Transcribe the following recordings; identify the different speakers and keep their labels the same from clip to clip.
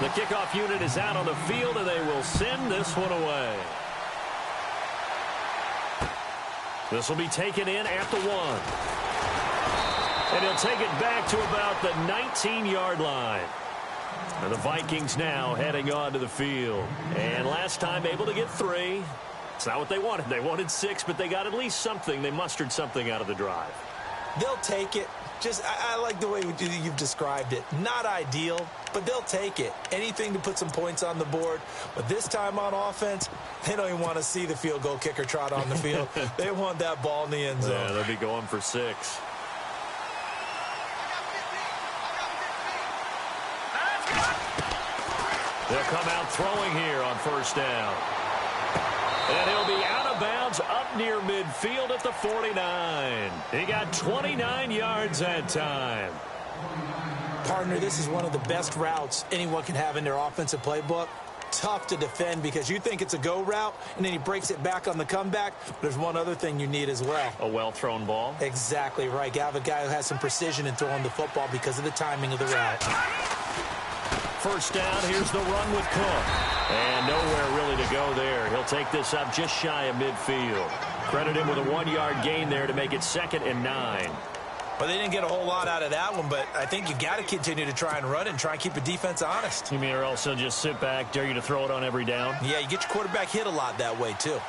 Speaker 1: The kickoff unit is out on the field, and they will send this one away. This will be taken in at the 1. And he'll take it back to about the 19-yard line. And the Vikings now heading onto the field. And last time able to get 3. It's not what they wanted. They wanted 6, but they got at least something. They mustered something out of the drive.
Speaker 2: They'll take it. I like the way you've described it. Not ideal, but they'll take it. Anything to put some points on the board. But this time on offense, they don't even want to see the field goal kicker trot on the field. They want that ball in the end zone.
Speaker 1: Yeah, they'll be going for 6. They'll come out throwing here on first down. And he'll be out of bounds up near midfield at the 49. He got 29 yards that time.
Speaker 2: Partner, this is one of the best routes anyone can have in their offensive playbook. Tough to defend because you think it's a go route, and then he breaks it back on the comeback. There's one other thing you need as well.
Speaker 1: A well-thrown ball?
Speaker 2: Exactly right. You have a guy who has some precision in throwing the football because of the timing of the route.
Speaker 1: First down, here's the run with Cook. And nowhere really to go there. He'll take this up just shy of midfield. Credit him with a 1-yard gain there to make it 2nd and 9.
Speaker 2: Well, they didn't get a whole lot out of that one, but I think you got to continue to try and run and try and keep the defense honest.
Speaker 1: You mean or else he'll just sit back, dare you to throw it on every down?
Speaker 2: Yeah, you get your quarterback hit a lot that way, too.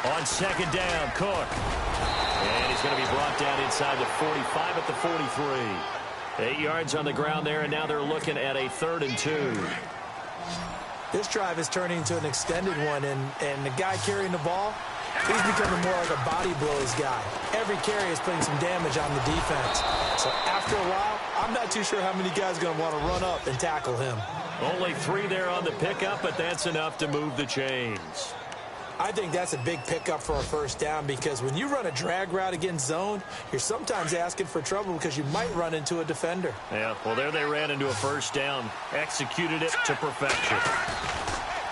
Speaker 1: On 2nd down, Cook. And he's going to be brought down inside the 45 at the 43. 8 yards on the ground there, and now they're looking at a 3rd and 2.
Speaker 2: This drive is turning into an extended one, and the guy carrying the ball, he's becoming more like a body blows guy. Every carry is putting some damage on the defense. So after a while, I'm not too sure how many guys are going to want to run up and tackle him.
Speaker 1: Only 3 there on the pickup, but that's enough to move the chains.
Speaker 2: I think that's a big pickup for a first down because when you run a drag route against zone, you're sometimes asking for trouble because you might run into a defender.
Speaker 1: Yeah, well, there they ran into a first down. Executed it to perfection.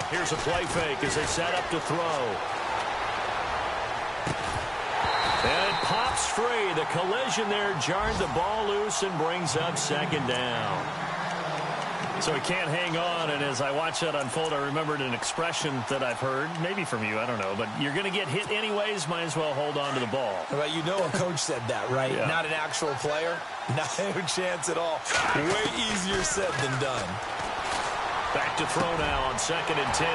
Speaker 1: Here's a play fake as they set up to throw. And it pops free. The collision there jarred the ball loose and brings up 2nd down. So he can't hang on, and as I watch that unfold, I remembered an expression that I've heard, maybe from you, I don't know, but you're going to get hit anyways, might as well hold on to the ball.
Speaker 2: Well, you know a coach said that, right?
Speaker 1: Yeah.
Speaker 2: Not an actual player. Not a chance at all. Way easier said than done.
Speaker 1: Back to throw now on 2nd and 10.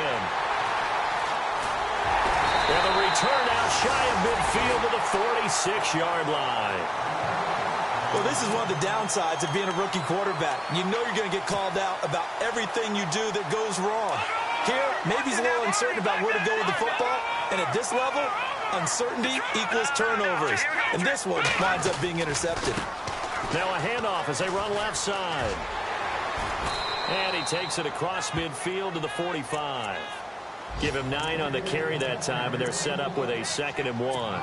Speaker 1: And the return out shy of midfield to the 46-yard line.
Speaker 2: Well, this is one of the downsides of being a rookie quarterback. You know you're going to get called out about everything you do that goes wrong. Here, maybe he's a little uncertain about where to go with the football. And at this level, uncertainty equals turnovers. And this one winds up being intercepted.
Speaker 1: Now a handoff as they run left side. And he takes it across midfield to the 45. Give him 9 on the carry that time, and they're set up with a 2nd and 1.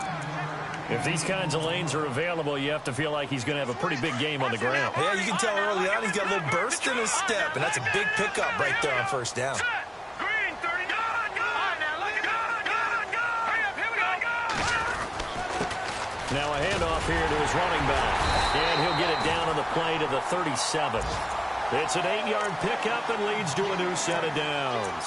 Speaker 1: If these kinds of lanes are available, you have to feel like he's going to have a pretty big game on the ground.
Speaker 2: Yeah, you can tell early on he's got a little burst in his step, and that's a big pickup right there on first down.
Speaker 1: Now a handoff here to his running back, and he'll get it down on the play to the 37. It's an 8-yard pickup and leads to a new set of downs.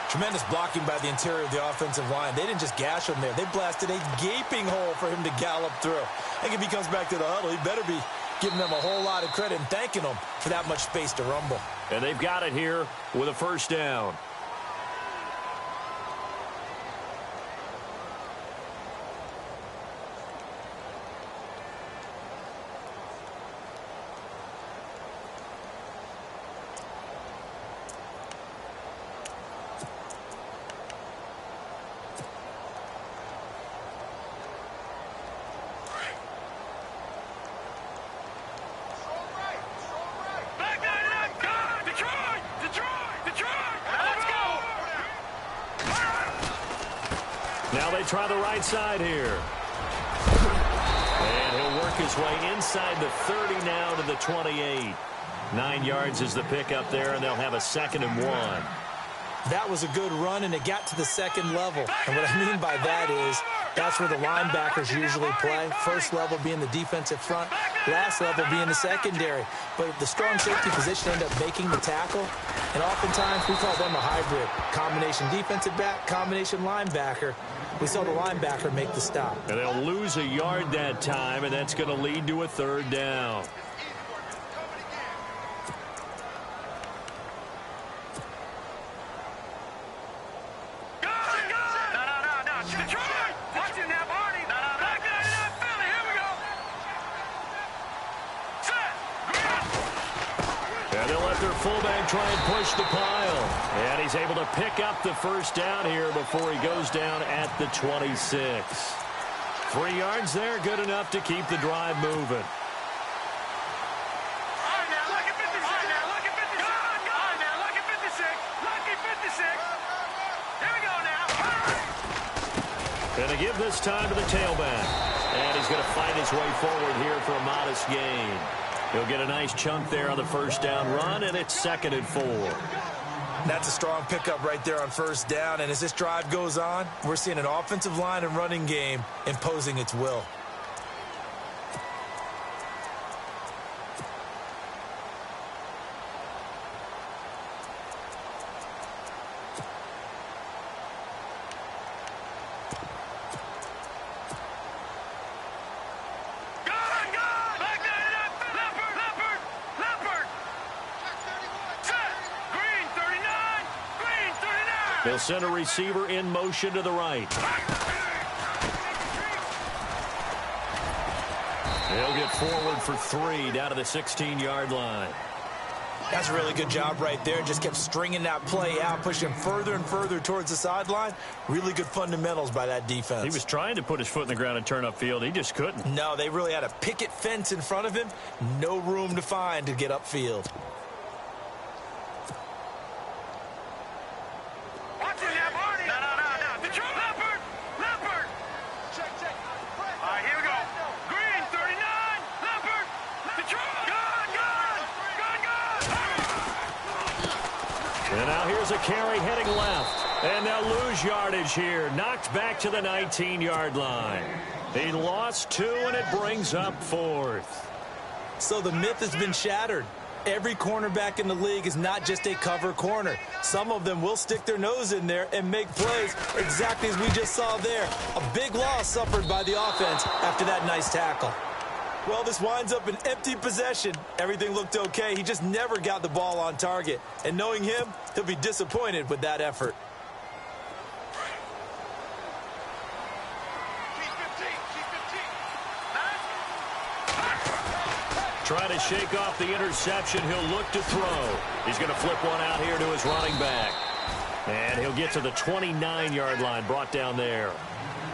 Speaker 2: Tremendous blocking by the interior of the offensive line. They didn't just gash him there. They blasted a gaping hole for him to gallop through. I think if he comes back to the huddle, he better be giving them a whole lot of credit and thanking them for that much space to rumble.
Speaker 1: And they've got it here with a first down. Now they try the right side here. And he'll work his way inside the 30 now to the 28. 9 yards is the pickup there, and they'll have a 2nd and 1.
Speaker 2: That was a good run, and it got to the 2nd level. And what I mean by that is that's where the linebackers usually play. First level being the defensive front. last level being the secondary. But the strong safety position ended up making the tackle. And oftentimes we call them a hybrid. Combination defensive back, combination linebacker. We saw the linebacker make the stop.
Speaker 1: And they'll lose a yard that time, and that's going to lead to a third down. Fullback try and push the pile. And he's able to pick up the first down here before he goes down at the 26. 3 yards there, good enough to keep the drive moving. And they give this time to the tailback. And he's going to fight his way forward here for a modest gain. He'll get a nice chunk there on the first down run, and it's 2nd and 4.
Speaker 2: That's a strong pickup right there on first down. And as this drive goes on, we're seeing an offensive line and running game imposing its will.
Speaker 1: They'll send a receiver in motion to the right. They'll get forward for 3 down to the 16-yard line.
Speaker 2: That's a really good job right there. Just kept stringing that play out, pushing further and further towards the sideline. Really good fundamentals by that defense.
Speaker 1: He was trying to put his foot in the ground and turn upfield. He just couldn't.
Speaker 2: No, they really had a picket fence in front of him. No room to find to get upfield.
Speaker 1: And now here's a carry heading left. And they'll lose yardage here. Knocked back to the 19-yard line. He lost 2, and it brings up 4th.
Speaker 2: So the myth has been shattered. Every cornerback in the league is not just a cover corner. Some of them will stick their nose in there and make plays exactly as we just saw there. A big loss suffered by the offense after that nice tackle. Well, this winds up an empty possession. Everything looked okay. He just never got the ball on target. And knowing him, he'll be disappointed with that effort.
Speaker 1: Trying to shake off the interception. He'll look to throw. He's going to flip one out here to his running back. And he'll get to the 29-yard line, brought down there.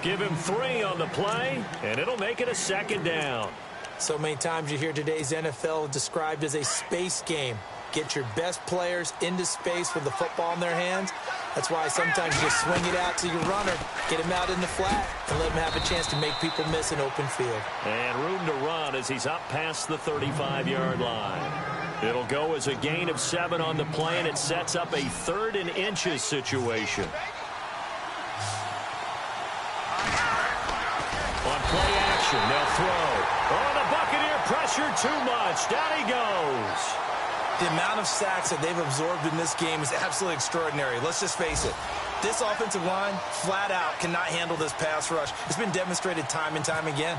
Speaker 1: Give him 3 on the play, and it'll make it a 2nd down.
Speaker 2: So many times you hear today's NFL described as a space game. Get your best players into space with the football in their hands. That's why sometimes you just swing it out to your runner, get him out in the flat, and let him have a chance to make people miss an open field.
Speaker 1: And room to run as he's up past the 35-yard line. It'll go as a gain of 7 on the play, and it sets up a 3rd and inches situation. On play action, they'll throw. Oh, the Buccaneer pressure too much. Down he goes.
Speaker 2: The amount of sacks that they've absorbed in this game is absolutely extraordinary. Let's just face it. This offensive line, flat out, cannot handle this pass rush. It's been demonstrated time and time again.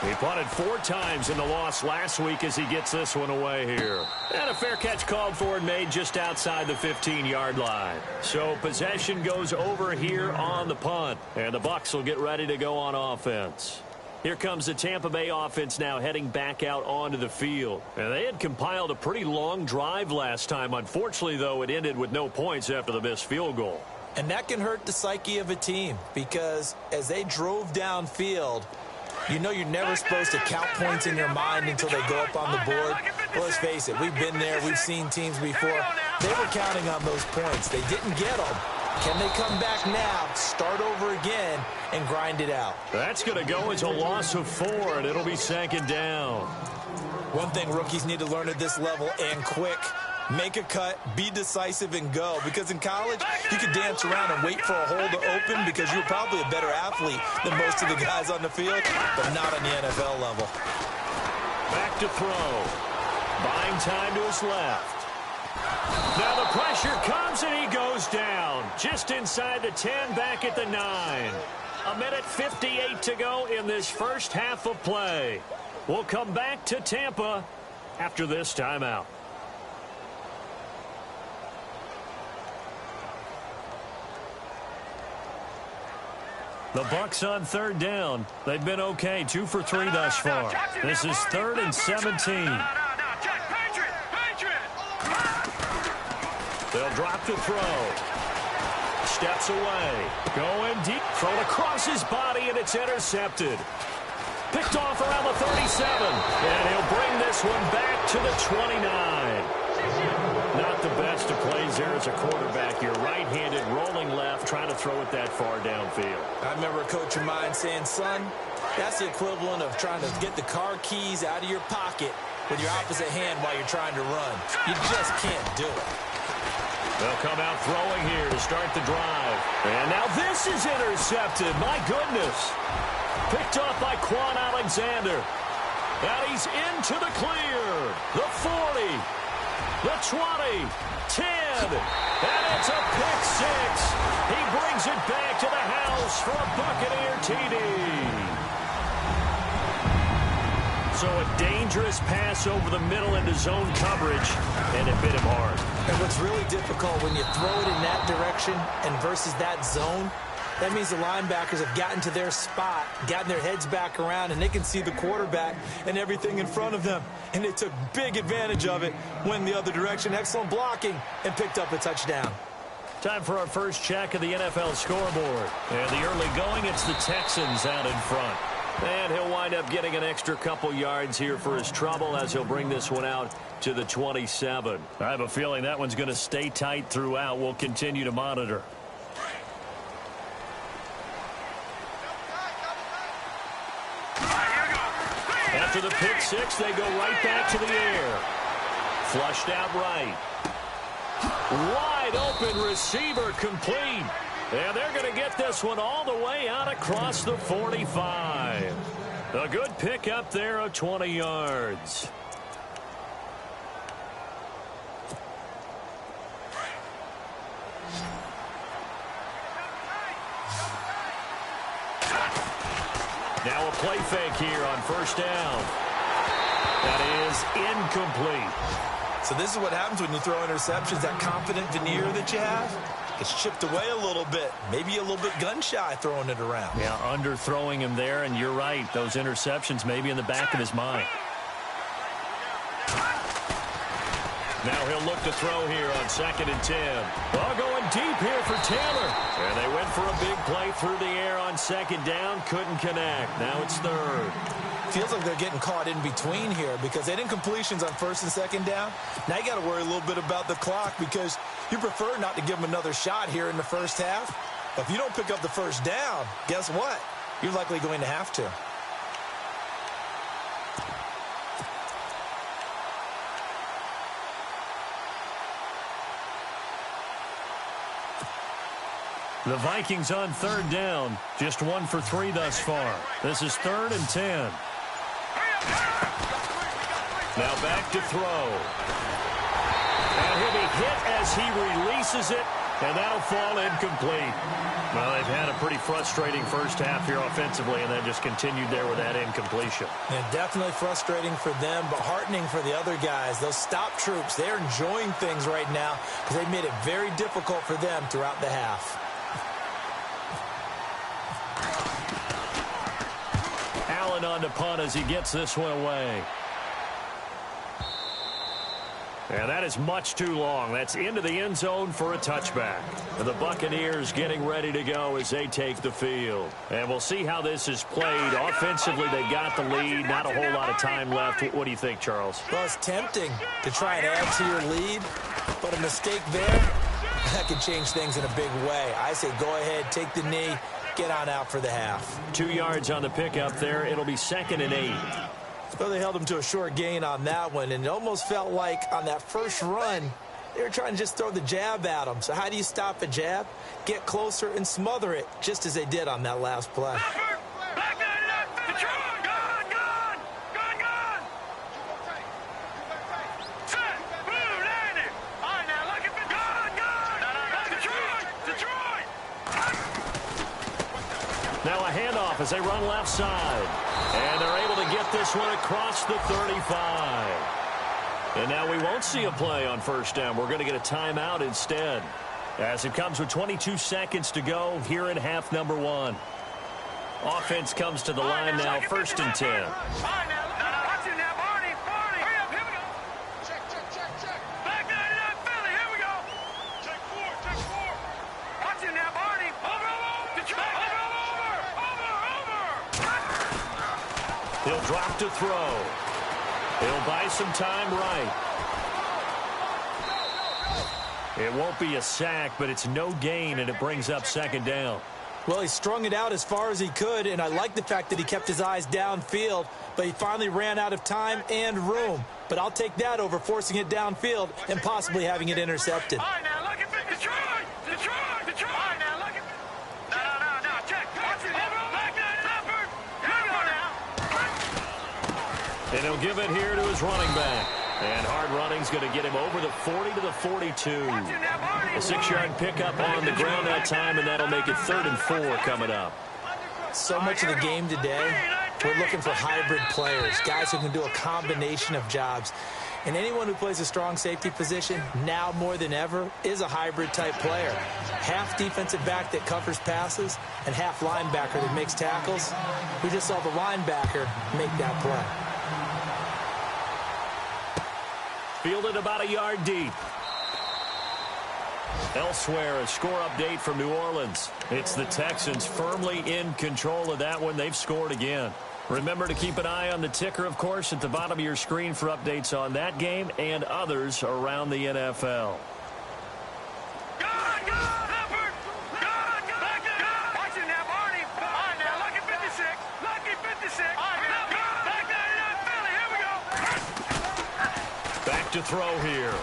Speaker 1: He punted 4 times in the loss last week as he gets this one away here. And a fair catch called for and made just outside the 15-yard line. So possession goes over here on the punt. And the Bucs will get ready to go on offense. Here comes the Tampa Bay offense now heading back out onto the field. And they had compiled a pretty long drive last time. Unfortunately, though, it ended with no points after the missed field goal.
Speaker 2: And that can hurt the psyche of a team because as they drove downfield, you know you're never supposed to count points in your mind until they go up on the board. Well, let's face it, we've been there. We've seen teams before. They were counting on those points. They didn't get them. Can they come back now, start over again, and grind it out?
Speaker 1: That's going to go as a loss of 4, and it'll be 2nd down.
Speaker 2: One thing rookies need to learn at this level and quick, make a cut, be decisive, and go. Because in college, you could dance around and wait for a hole to open because you're probably a better athlete than most of the guys on the field, but not on the NFL level.
Speaker 1: Back to throw. Buying time to his left. Now the pressure comes and he goes down. Just inside the 10, back at the 9. 1:58 to go in this first half of play. We'll come back to Tampa after this timeout. The Bucs on third down. They've been okay, 2 for 3 thus far. This is 3rd and 17. They'll drop to throw. Steps away. Going deep. Thrown across his body, and it's intercepted. Picked off around the 37. And he'll bring this one back to the 29. Not the best of plays there as a quarterback. You're right-handed, rolling left, trying to throw it that far downfield.
Speaker 2: I remember a coach of mine saying, son, that's the equivalent of trying to get the car keys out of your pocket with your opposite hand while you're trying to run. You just can't do it.
Speaker 1: They'll come out throwing here to start the drive. And now this is intercepted. My goodness. Picked off by Quan Alexander. And he's into the clear. The 40. The 20. 10. And it's a pick 6. He brings it back to the house for a Buccaneer TD. So a dangerous pass over the middle into zone coverage, and it bit him hard.
Speaker 2: And what's really difficult when you throw it in that direction and versus that zone, that means the linebackers have gotten to their spot, gotten their heads back around, and they can see the quarterback and everything in front of them. And they took big advantage of it, went the other direction, excellent blocking, and picked up a touchdown.
Speaker 1: Time for our first check of the NFL scoreboard. And the early going, it's the Texans out in front. And he'll wind up getting an extra couple yards here for his trouble as he'll bring this one out to the 27. I have a feeling that one's going to stay tight throughout. We'll continue to monitor. After the pick 6, they go right back to the air. Flushed out right. Wide open receiver complete. And they're going to get this one all the way out across the 45. A good pick up there of 20 yards. Now a play fake here on first down. That is incomplete.
Speaker 2: So this is what happens when you throw interceptions. That confident veneer that you have gets chipped away a little bit. Maybe a little bit gun-shy throwing it around.
Speaker 1: Yeah, underthrowing him there, and you're right. Those interceptions may be in the back of his mind. Now he'll look to throw here on 2nd and 10. Well, going deep here for Taylor. And they went for a big play through the air on 2nd down. Couldn't connect. Now it's 3rd.
Speaker 2: Feels like they're getting caught in between here because they had incompletions on 1st and 2nd down. Now you got to worry a little bit about the clock because you prefer not to give them another shot here in the first half. But if you don't pick up the first down, guess what? You're likely going to have to.
Speaker 1: The Vikings on 3rd down. Just 1 for 3 thus far. This is 3rd and 10. Now back to throw. And he'll be hit as he releases it, and that'll fall incomplete. Well, they've had a pretty frustrating first half here offensively, and then just continued there with that incompletion.
Speaker 2: And definitely frustrating for them, but heartening for the other guys. Those stop troops, they're enjoying things right now because they've made it very difficult for them throughout the half.
Speaker 1: Allen on to punt as he gets this one away. And that is much too long. That's into the end zone for a touchback. And the Buccaneers getting ready to go as they take the field. And we'll see how this is played. Offensively, they got the lead. Not a whole lot of time left. What do you think, Charles?
Speaker 2: Well, it's tempting to try and add to your lead, but a mistake there, that can change things in a big way. I say go ahead, take the knee, get on out for the half.
Speaker 1: 2 yards on the pickup there. It'll be 2nd and 8.
Speaker 2: Well, they held him to a short gain on that one, and it almost felt like on that first run, they were trying to just throw the jab at him. So how do you stop a jab? Get closer and smother it, just as they did on that last play.
Speaker 1: Now a handoff as they run left side. And they're able to get this one across the 35. And now we won't see a play on first down. We're going to get a timeout instead, as it comes with 22 seconds to go here in half number one. Offense comes to the line now, 1st and 10. He'll drop to throw. He'll buy some time right. It won't be a sack, but it's no gain, and it brings up 2nd down.
Speaker 2: Well, he strung it out as far as he could, and I like the fact that he kept his eyes downfield, but he finally ran out of time and room. But I'll take that over forcing it downfield and possibly having it intercepted.
Speaker 1: And he'll give it here to his running back. And hard running's going to get him over the 40 to the 42. A 6-yard pickup on the ground that time, and that'll make it 3rd and 4 coming up.
Speaker 2: So much of the game today, we're looking for hybrid players, guys who can do a combination of jobs. And anyone who plays a strong safety position, now more than ever, is a hybrid-type player. Half defensive back that covers passes and half linebacker that makes tackles. We just saw the linebacker make that play.
Speaker 1: Fielded about a yard deep. Elsewhere, a score update from New Orleans. It's the Texans firmly in control of that one. They've scored again. Remember to keep an eye on the ticker, of course, at the bottom of your screen for updates on that game and others around the NFL. Back to throw here.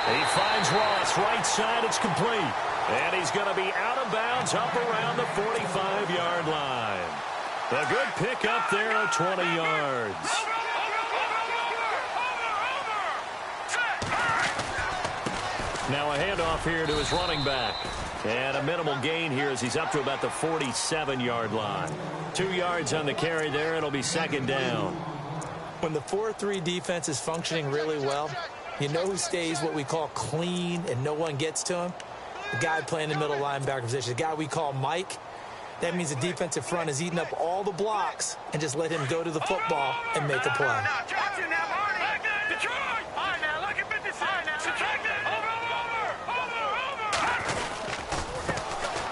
Speaker 1: He finds Ross right side. It's complete. And he's going to be out of bounds up around the 45-yard line. A good pick up there at 20 yards. Now a handoff here to his running back. And a minimal gain here as he's up to about the 47-yard line. 2 yards on the carry there. It'll be 2nd down.
Speaker 2: When the 4-3 defense is functioning really well, you know who stays what we call clean and no one gets to him? The guy playing the middle linebacker position, the guy we call Mike. That means the defensive front is eating up all the blocks and just let him go to the football and make a play.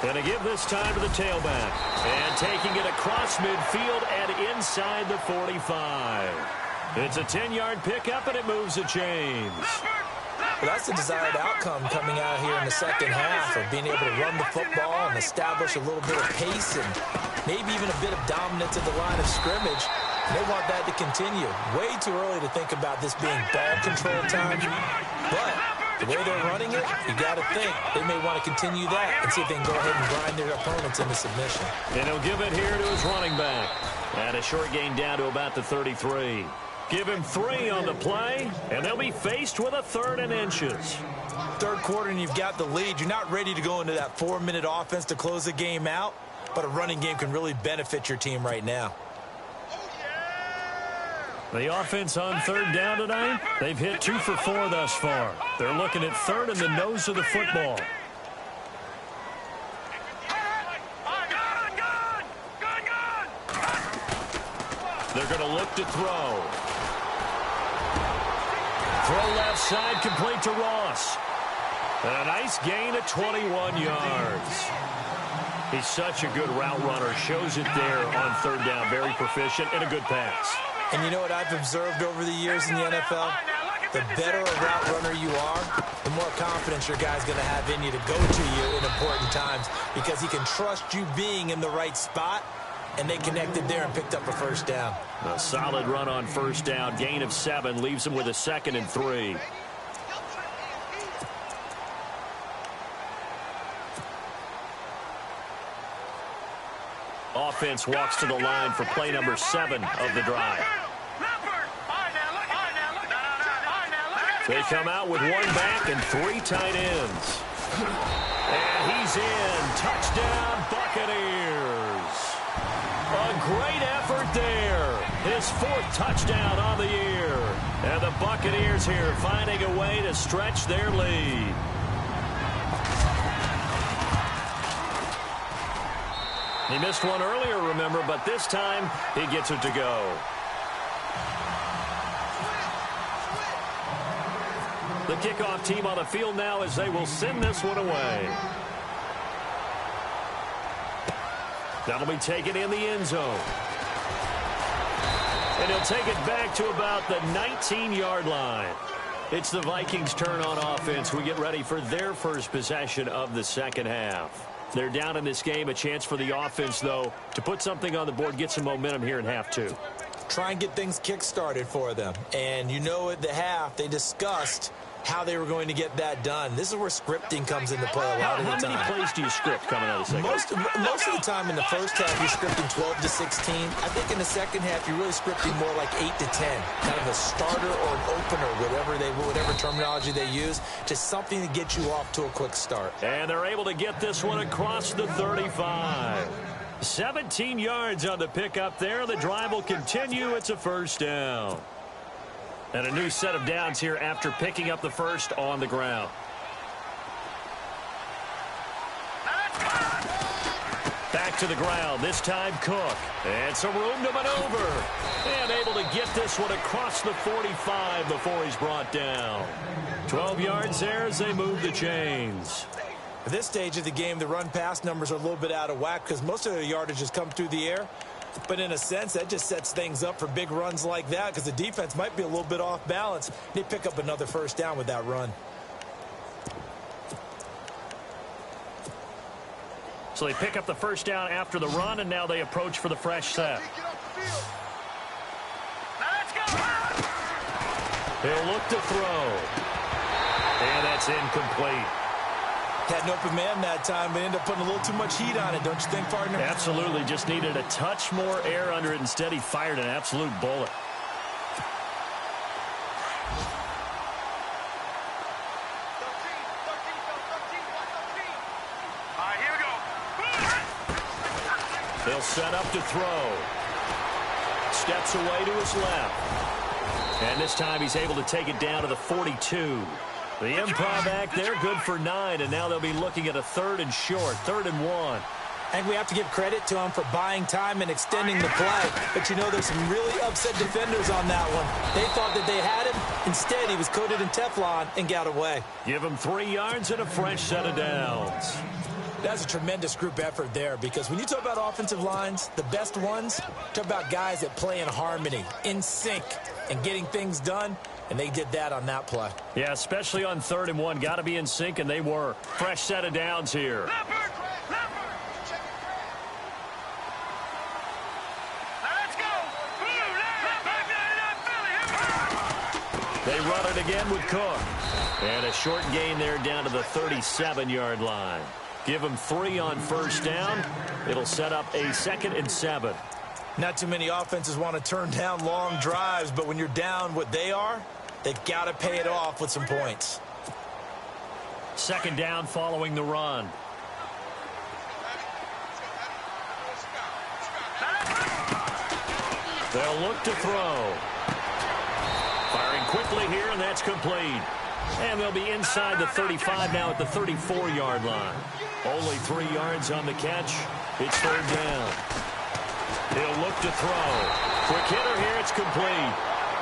Speaker 1: And to give this time to the tailback. And taking it across midfield and inside the 45. It's a 10-yard pickup, and it moves the chains.
Speaker 2: Well, that's the desired outcome coming out here in the second half, of being able to run the football and establish a little bit of pace and maybe even a bit of dominance at the line of scrimmage. And they want that to continue. Way too early to think about this being ball control time. But the way they're running it, you got to think they may want to continue that and see if they can go ahead and grind their opponents into submission.
Speaker 1: And he'll give it here to his running back. And a short gain down to about the 33. Give him 3 on the play, and they'll be faced with a 3rd and inches.
Speaker 2: Third quarter, and you've got the lead. You're not ready to go into that 4-minute offense to close the game out, but a running game can really benefit your team right now.
Speaker 1: The offense on 3rd down tonight, they've hit 2 for 4 thus far. They're looking at 3rd in the nose of the football. They're going to look to throw. Throw left side, complete to Ross. And a nice gain of 21 yards. He's such a good route runner. Shows it there on 3rd down. Very proficient and a good pass.
Speaker 2: And you know what I've observed over the years in the NFL? The better a route runner you are, the more confidence your guy's going to have in you to go to you in important times, because he can trust you being in the right spot and they connected there and picked up a first down.
Speaker 1: A solid run on first down. Gain of 7 leaves them with a 2nd and 3. Offense walks to the line for play number 7 of the drive. They come out with 1 back and 3 tight ends. And he's in. Touchdown, Buccaneers. A great effort there. His 4th touchdown on the year. And the Buccaneers here finding a way to stretch their lead. He missed one earlier, remember, but this time he gets it to go. The kickoff team on the field now as they will send this one away. That'll be taken in the end zone. And he'll take it back to about the 19-yard line. It's the Vikings' turn on offense. We get ready for their first possession of the second half. They're down in this game. A chance for the offense, though, to put something on the board, get some momentum here in half 2.
Speaker 2: Try and get things kick-started for them. And you know at the half, they discussed how they were going to get that done. This is where scripting comes into play a lot of the time.
Speaker 1: How many plays do you script coming out of the second half?
Speaker 2: Most of the time in the first half, you're scripting 12 to 16. I think in the second half, you're really scripting more like 8 to 10. Kind of a starter or an opener, whatever terminology they use. Just something to get you off to a quick start.
Speaker 1: And they're able to get this one across the 35. 17 yards on the pickup there. The drive will continue. It's a first down. And a new set of downs here after picking up the first on the ground. Back to the ground, this time Cook. And some room to maneuver. And able to get this one across the 45 before he's brought down. 12 yards there as they move the chains.
Speaker 2: At this stage of the game, the run-pass numbers are a little bit out of whack because most of their yardage has come through the air. But in a sense, that just sets things up for big runs like that because the defense might be a little bit off balance. They pick up another first down with that run.
Speaker 1: So they pick up the first down after the run, and now they approach for the fresh set. He'll look to throw. And that's incomplete.
Speaker 2: Had an open man that time, but ended up putting a little too much heat on it, don't you think, partner?
Speaker 1: Absolutely. Just needed a touch more air under it. Instead, he fired an absolute bullet. They'll set up to throw. Steps away to his left. And this time he's able to take it down to the 42. The improv back there, good for 9, and now they'll be looking at a 3rd and short, 3rd and 1.
Speaker 2: I think we have to give credit to him for buying time and extending the play. But, you know, there's some really upset defenders on that one. They thought that they had him. Instead, he was coated in Teflon and got away.
Speaker 1: Give him 3 yards and a fresh set of downs.
Speaker 2: That's a tremendous group effort there because when you talk about offensive lines, the best ones, talk about guys that play in harmony, in sync, and getting things done. And they did that on that play.
Speaker 1: Yeah, especially on 3rd and 1. Got to be in sync, and they were. Fresh set of downs here. They run it again with Cook. And a short gain there down to the 37-yard line. Give them 3 on first down. It'll set up a 2nd and 7.
Speaker 2: Not too many offenses want to turn down long drives, but when you're down what they are, they've got to pay it off with some points.
Speaker 1: 2nd down following the run. They'll look to throw. Firing quickly here, and that's complete. And they'll be inside the 35 now at the 34-yard line. Only 3 yards on the catch. It's 3rd down. He'll look to throw. Quick hitter here, it's complete.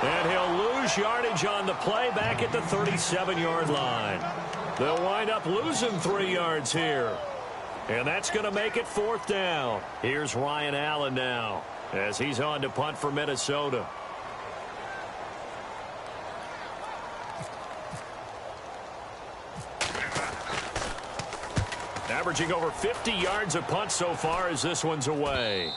Speaker 1: And he'll lose yardage on the play back at the 37-yard line. They'll wind up losing 3 yards here. And that's going to make it 4th down. Here's Ryan Allen now as he's on to punt for Minnesota. Averaging over 50 yards a punt so far as this one's away.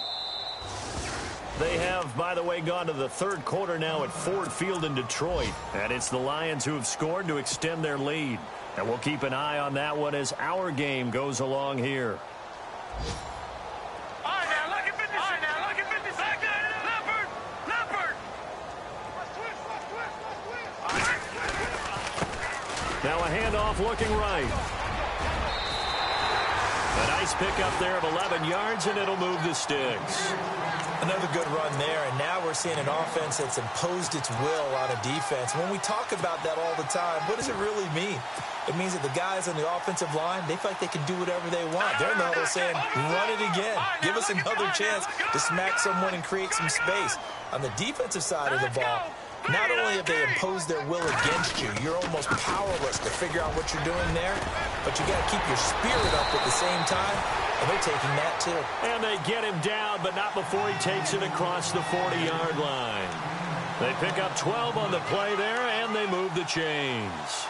Speaker 1: They have, by the way, gone to the third quarter now at Ford Field in Detroit. And it's the Lions who have scored to extend their lead. And we'll keep an eye on that one as our game goes along here. Now a handoff looking right. A nice pickup there of 11 yards, and it'll move the sticks.
Speaker 2: Another good run there, and now we're seeing an offense that's imposed its will on a defense. When we talk about that all the time, what does it really mean? It means that the guys on the offensive line, they feel like they can do whatever they want. They're in the huddle saying, run it again. Give us another chance to smack someone and create some space. On the defensive side of the ball, not only have they imposed their will against you, you're almost powerless to figure out what you're doing there, but you got to keep your spirit up at the same time, and they're taking that too.
Speaker 1: And they get him down, but not before he takes it across the 40-yard line. They pick up 12 on the play there, and they move the chains.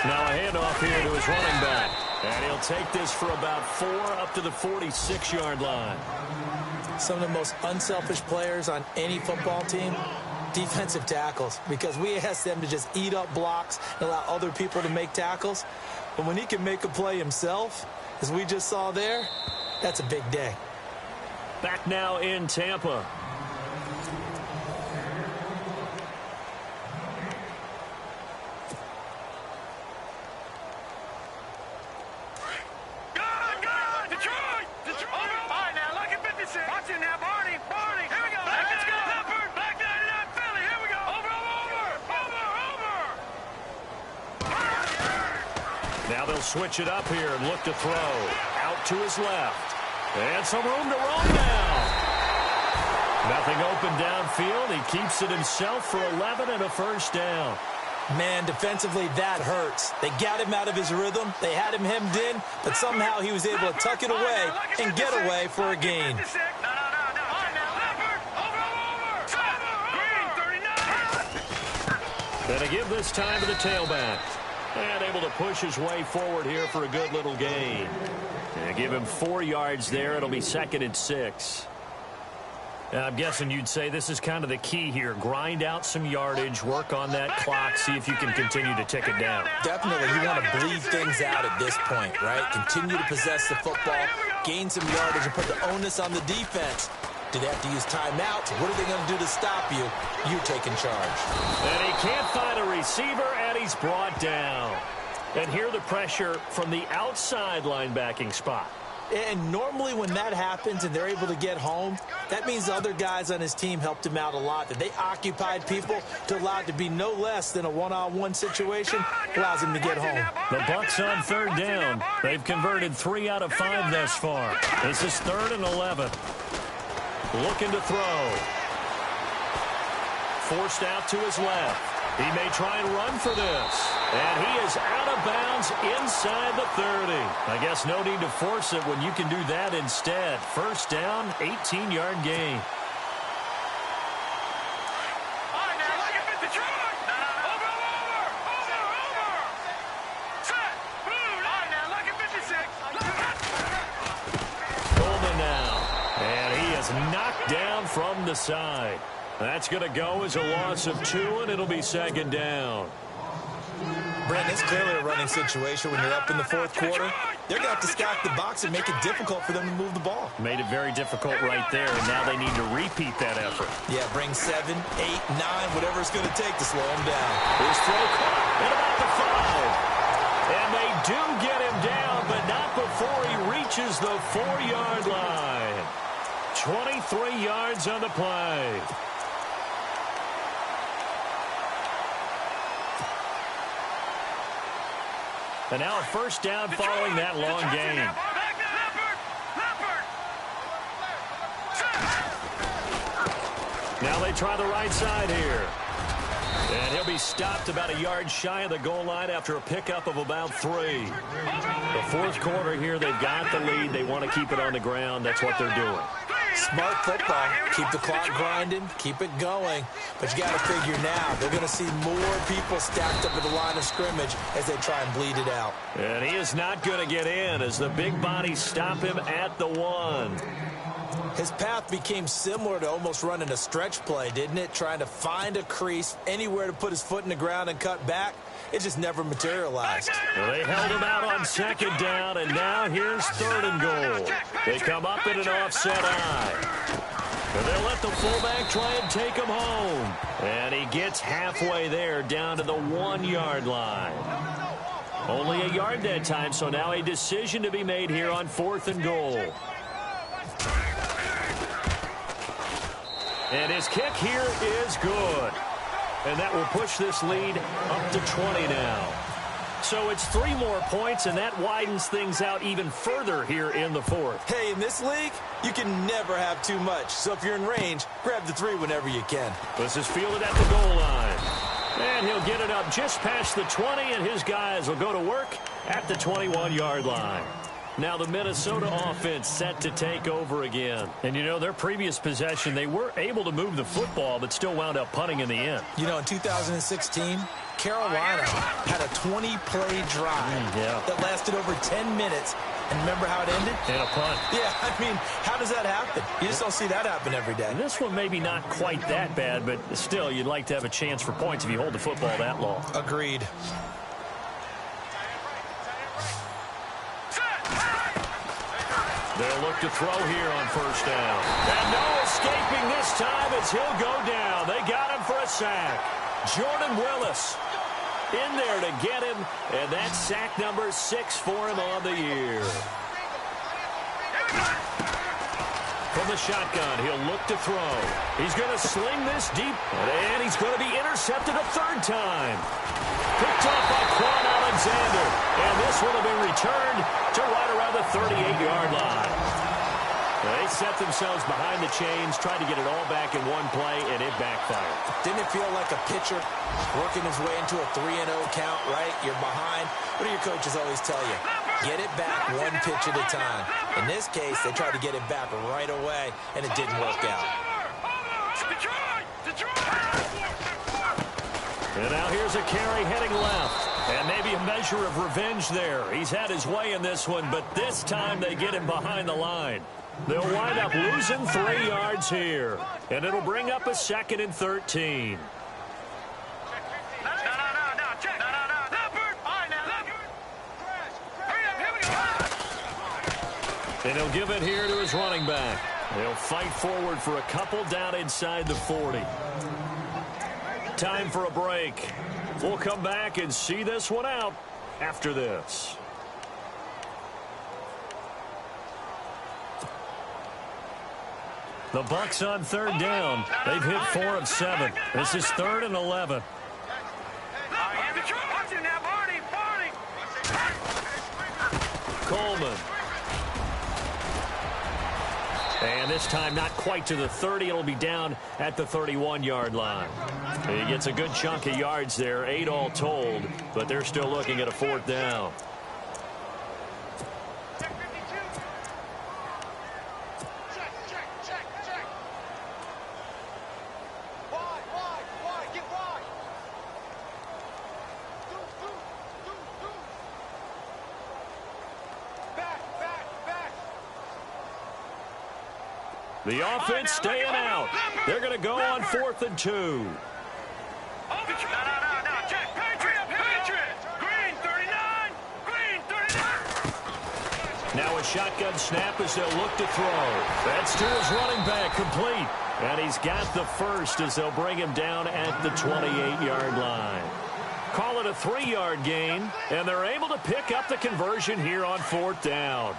Speaker 1: Now a handoff here to his running back. And he'll take this for about 4 up to the 46-yard line.
Speaker 2: Some of the most unselfish players on any football team, defensive tackles, because we ask them to just eat up blocks and allow other people to make tackles. But when he can make a play himself, as we just saw there, that's a big day.
Speaker 1: Back now in Tampa. Now they'll switch it up here and look to throw. Out to his left. And some room to run now. Nothing open downfield. He keeps it himself for 11 and a first down.
Speaker 2: Man, defensively, that hurts. They got him out of his rhythm. They had him hemmed in, but somehow he was able to tuck it away and get away for a gain.
Speaker 1: Gonna give this time to the tailback. And able to push his way forward here for a good little gain. And give him 4 yards there. It'll be 2nd and 6. I'm guessing you'd say this is kind of the key here. Grind out some yardage, work on that clock, see if you can continue to tick it down.
Speaker 2: Definitely, you want to bleed things out at this point, right? Continue to possess the football, gain some yardage, and put the onus on the defense. Do they have to use timeouts? What are they going to do to stop you? You taking charge.
Speaker 1: And he can't find a receiver, and he's brought down. And here the pressure from the outside linebacking spot.
Speaker 2: And normally when that happens and they're able to get home, that means the other guys on his team helped him out a lot. That they occupied people to allow it to be no less than a one-on-one situation, allows him to get home.
Speaker 1: The Bucs on 3rd down. They've converted 3 out of 5 thus far. This is 3rd and 11. Looking to throw. Forced out to his left. He may try and run for this. And he is out of bounds inside the 30. I guess no need to force it when you can do that instead. First down, 18-yard gain. Coleman now. And he is knocked down from the side. That's going to go as a loss of 2, and it'll be 2nd down.
Speaker 2: Brent, it's clearly a running situation when you're up in the 4th quarter. They're going to have to stack the box and make it difficult for them to move the ball.
Speaker 1: Made it very difficult right there, and now they need to repeat that effort.
Speaker 2: Yeah, bring 7, 8, 9, whatever it's going to take to slow him down.
Speaker 1: His throw caught at about the 5. And they do get him down, but not before he reaches the 4-yard line. 23 yards on the play. And now a first down following that long gain. Now they try the right side here. And he'll be stopped about a yard shy of the goal line after a pickup of about 3. The 4th quarter here, they've got the lead. They want to keep it on the ground. That's what they're doing.
Speaker 2: smart football. Keep the clock grinding, keep it going. But you got to figure now, they're going to see more people stacked up at the line of scrimmage as they try and bleed it out.
Speaker 1: And he is not going to get in as the big bodies stop him at the 1.
Speaker 2: His path became similar to almost running a stretch play, didn't it? Trying to find a crease, anywhere to put his foot in the ground and cut back. It just never materialized.
Speaker 1: Well, they held him out on 2nd down, and now here's 3rd and goal. They come up in an offset eye. And they'll let the fullback try and take him home. And he gets halfway there down to the 1-yard line. Only a yard that time, so now a decision to be made here on 4th and goal. And his kick here is good. And that will push this lead up to 20 now. So it's 3 more points, and that widens things out even further here in the 4th.
Speaker 2: Hey, in this league, you can never have too much. So if you're in range, grab the 3 whenever you can.
Speaker 1: This is fielded at the goal line. And he'll get it up just past the 20, and his guys will go to work at the 21-yard line. Now the Minnesota offense set to take over again. And, you know, their previous possession, they were able to move the football but still wound up punting in the end.
Speaker 2: You know, in 2016, Carolina had a 20-play drive that lasted over 10 minutes. And remember how it ended?
Speaker 1: And a punt.
Speaker 2: Yeah, I mean, how does that happen? You just don't see that happen every day.
Speaker 1: And this one maybe not quite that bad, but still, you'd like to have a chance for points if you hold the football that long.
Speaker 2: Agreed.
Speaker 1: They'll look to throw here on 1st down. And no escaping this time as he'll go down. They got him for a sack. Jordan Willis in there to get him, and that's sack number 6 for him on the year. From the shotgun, he'll look to throw. He's going to sling this deep, and he's going to be intercepted a 3rd time. Picked off by Quan Alexander, and this one will be returned to right around the 38-yard line. They set themselves behind the chains, tried to get it all back in one play, and it backfired.
Speaker 2: Didn't it feel like a pitcher working his way into a 3-0 count, right? You're behind. What do your coaches always tell you? Get it back one pitch at a time. In this case, they tried to get it back right away, and it didn't work out.
Speaker 1: And now here's a carry heading left. And maybe a measure of revenge there. He's had his way in this one, but this time they get him behind the line. They'll wind up losing 3 yards here. And it'll bring up a 2nd and 13. And he'll give it here to his running back. They'll fight forward for a couple down inside the 40. Time for a break. We'll come back and see this one out after this. The Bucs on 3rd down. They've hit 4 of 7. This is 3rd and 11. Coleman. And this time not quite to the 30. It'll be down at the 31-yard line. He gets a good chunk of yards there, 8 all told, but they're still looking at a 4th down. The offense staying out. They're going to go on 4th and 2. Now a shotgun snap as they'll look to throw. That's to his running back, complete. And he's got the first as they'll bring him down at the 28-yard line. Call it a 3-yard gain, and they're able to pick up the conversion here on 4th down.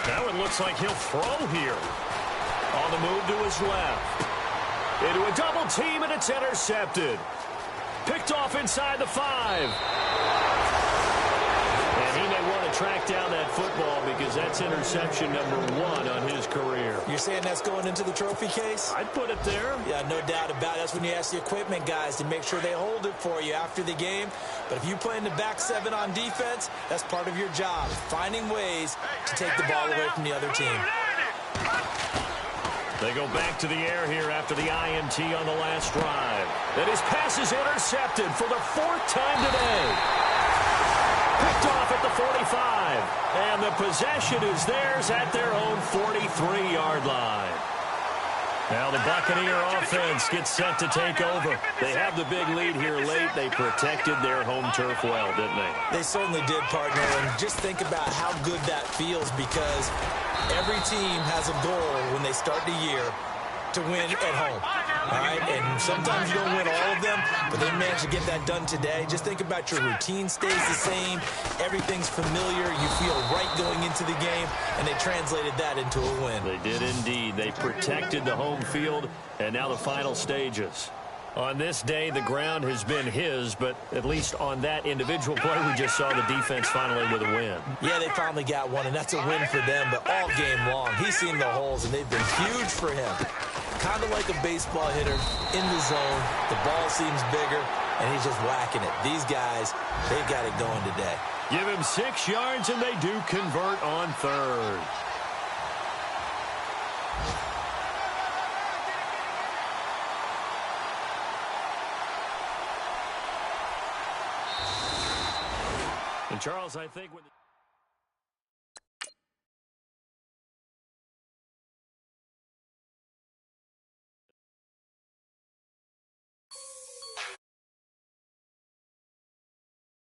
Speaker 1: Now it looks like he'll throw here. On the move to his left. Into a double team, and it's intercepted. Picked off inside the 5. And he may want to track down that football because that That's interception number 1 on his career.
Speaker 2: You're saying that's going into the trophy case?
Speaker 1: I'd put it there.
Speaker 2: Yeah, no doubt about it. That's when you ask the equipment guys to make sure they hold it for you after the game. But if you play in the back 7 on defense, that's part of your job, finding ways to take the ball away from the other team.
Speaker 1: They go back to the air here after the INT on the last drive. And his pass is intercepted for the 4th time today. Picked off at the 45. And the possession is theirs at their own 43-yard line. Now the Buccaneer offense gets set to take over. They have the big lead here late. They protected their home turf well, didn't they?
Speaker 2: They certainly did, partner. And just think about how good that feels, because every team has a goal when they start the year to win at home. All right, and sometimes you don't win all of them, but they managed to get that done today. Just think about your routine stays the same. Everything's familiar. You feel right going into the game, and they translated that into a win.
Speaker 1: They did indeed. They protected the home field, and now the final stages. On this day, the ground has been his, but at least on that individual play, we just saw the defense finally with a win.
Speaker 2: Yeah, they finally got one, and that's a win for them, but all game long, he's seen the holes, and they've been huge for him. Kind of like a baseball hitter in the zone. The ball seems bigger, and he's just whacking it. These guys, they got it going today.
Speaker 1: Give him 6 yards, and they do convert on 3rd. And Charles, I think with